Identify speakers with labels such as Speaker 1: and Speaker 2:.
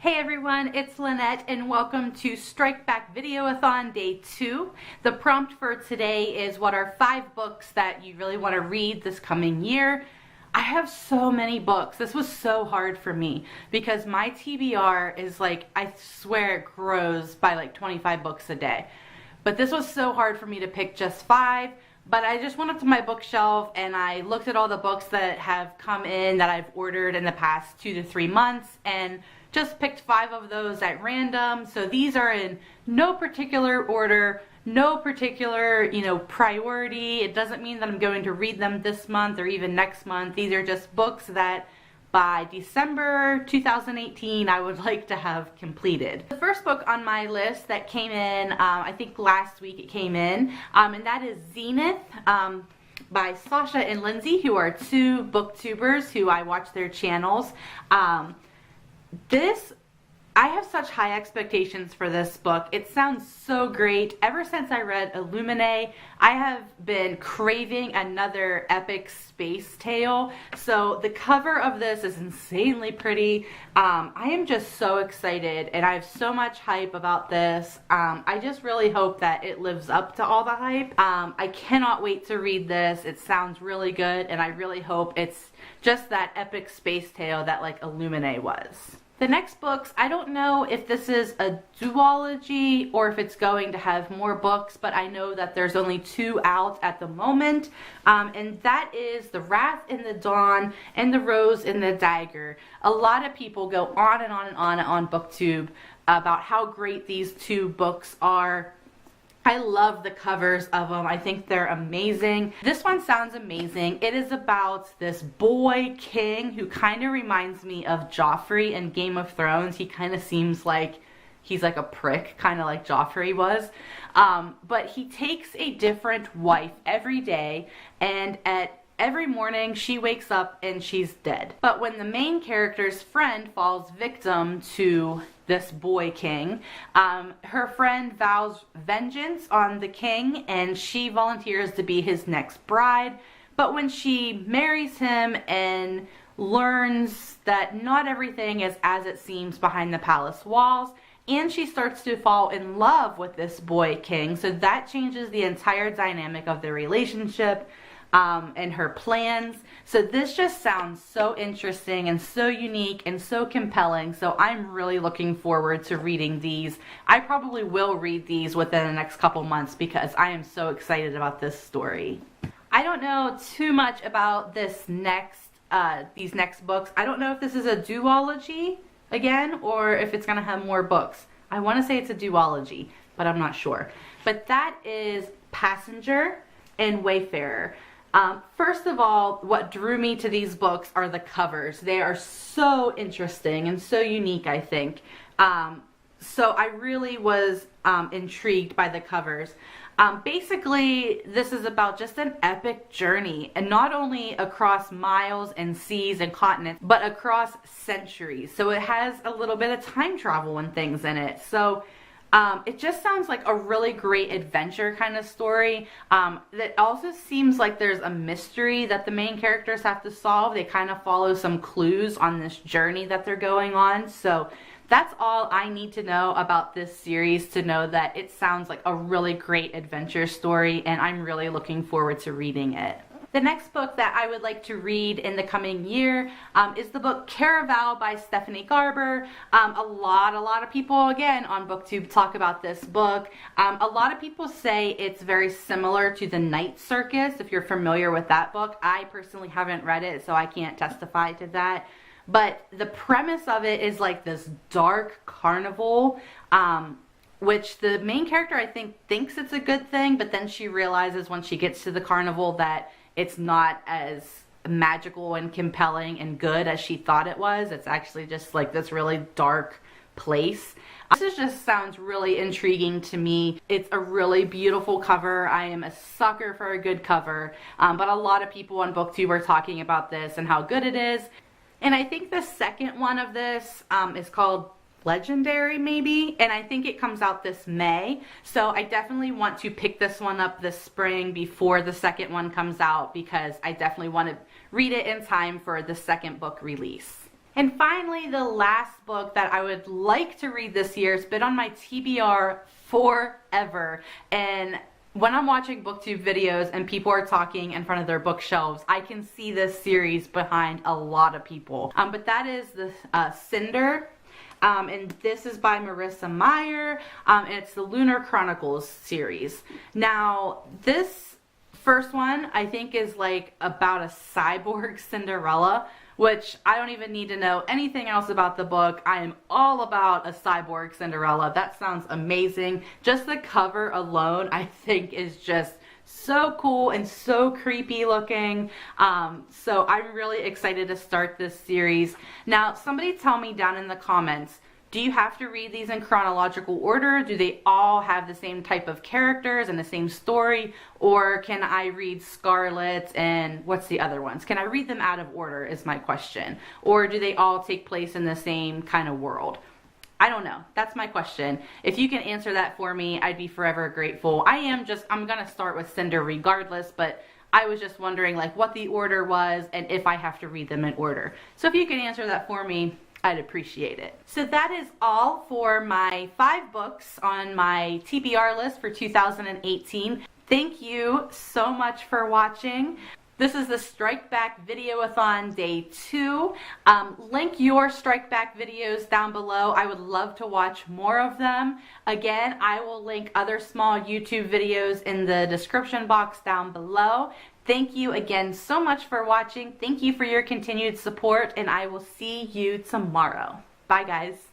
Speaker 1: Hey everyone, it's Lynette and welcome to Strike Back Videoathon Day 2. The prompt for today is what are 5 books that you really want to read this coming year. I have so many books. This was so hard for me because my TBR is like, I swear it grows by like 25 books a day. But this was so hard for me to pick just 5. But I just went up to my bookshelf and I looked at all the books that have come in that I've ordered in the past 2 to 3 months and just picked 5 of those at random. So these are in no particular order, no particular, priority. It doesn't mean that I'm going to read them this month or even next month. These are just books that by December 2018 I would like to have completed. The first book on my list that came in, I think last week it came in, and that is Zenith by Sasha and Lindsay, who are 2 booktubers who I watch their channels. I have such high expectations for this book. It sounds so great. Ever since I read Illuminae, I have been craving another epic space tale. So the cover of this is insanely pretty. I am just so excited and I have so much hype about this. I just really hope that it lives up to all the hype. I cannot wait to read this. It sounds really good and I really hope it's just that epic space tale that like Illuminae was. The next books, I don't know if this is a duology or if it's going to have more books, but I know that there's only 2 out at the moment, and that is The Wrath in the Dawn and The Rose in the Dagger. A lot of people go on and on and on BookTube about how great these 2 books are. I love the covers of them. I think they're amazing. This one sounds amazing. It is about this boy king who kind of reminds me of Joffrey in Game of Thrones. He kind of seems like he's like a prick, kind of like Joffrey was. But he takes a different wife every day, and every morning she wakes up and she's dead. But when the main character's friend falls victim to this boy king, her friend vows vengeance on the king and she volunteers to be his next bride. But when she marries him and learns that not everything is as it seems behind the palace walls, and she starts to fall in love with this boy king, so that changes the entire dynamic of their relationship and her plans. So this just sounds so interesting and so unique and so compelling. So I'm really looking forward to reading these. I probably will read these within the next couple months because I am so excited about this story. I don't know too much about these next books. I don't know if this is a duology again or if it's gonna have more books. I want to say it's a duology, but I'm not sure. But that is Passenger and Wayfarer. First of all, what drew me to these books are the covers. They are so interesting and so unique, I think. So I really was intrigued by the covers. Basically, this is about just an epic journey, and not only across miles and seas and continents, but across centuries. So it has a little bit of time travel and things in it. So it just sounds like a really great adventure kind of story. That also seems like there's a mystery that the main characters have to solve. They kind of follow some clues on this journey that they're going on. So that's all I need to know about this series to know that it sounds like a really great adventure story, and I'm really looking forward to reading it. The next book that I would like to read in the coming year is the book Caraval by Stephanie Garber. A lot of people, again, on BookTube talk about this book. A lot of people say it's very similar to The Night Circus, if you're familiar with that book. I personally haven't read it, so I can't testify to that. But the premise of it is like this dark carnival, which the main character, I think, thinks it's a good thing, but then she realizes when she gets to the carnival that it's not as magical and compelling and good as she thought it was. It's actually just like this really dark place. This just sounds really intriguing to me. It's a really beautiful cover. I am a sucker for a good cover, but a lot of people on BookTube are talking about this and how good it is. And I think the second one of this is called Legendary, maybe, and I think it comes out this May, so I definitely want to pick this one up this spring before the second one comes out because I definitely want to read it in time for the second book release. And finally, the last book that I would like to read this year, it's been on my TBR forever. And when I'm watching booktube videos and people are talking in front of their bookshelves, I can see this series behind a lot of people. But that is the Cinder. And this is by Marissa Meyer, and it's the Lunar Chronicles series. Now, this first one, I think, is like about a cyborg Cinderella, which I don't even need to know anything else about the book. I am all about a cyborg Cinderella. That sounds amazing. Just the cover alone, I think, is just so cool and so creepy looking. So I'm really excited to start this series. Now, somebody tell me down in the comments, do you have to read these in chronological order? Do they all have the same type of characters and the same story? Or can I read Scarlet and what's the other ones? Can I read them out of order is my question. Or do they all take place in the same kind of world? I don't know. That's my question. If you can answer that for me, I'd be forever grateful. I'm going to start with Cinder regardless, but I was just wondering like what the order was and if I have to read them in order. So if you can answer that for me, I'd appreciate it. So that is all for my 5 books on my TBR list for 2018. Thank you so much for watching. This is the Strike Back Videoathon Day 2. Link your Strike Back videos down below. I would love to watch more of them. Again, I will link other small YouTube videos in the description box down below. Thank you again so much for watching. Thank you for your continued support, and I will see you tomorrow. Bye, guys.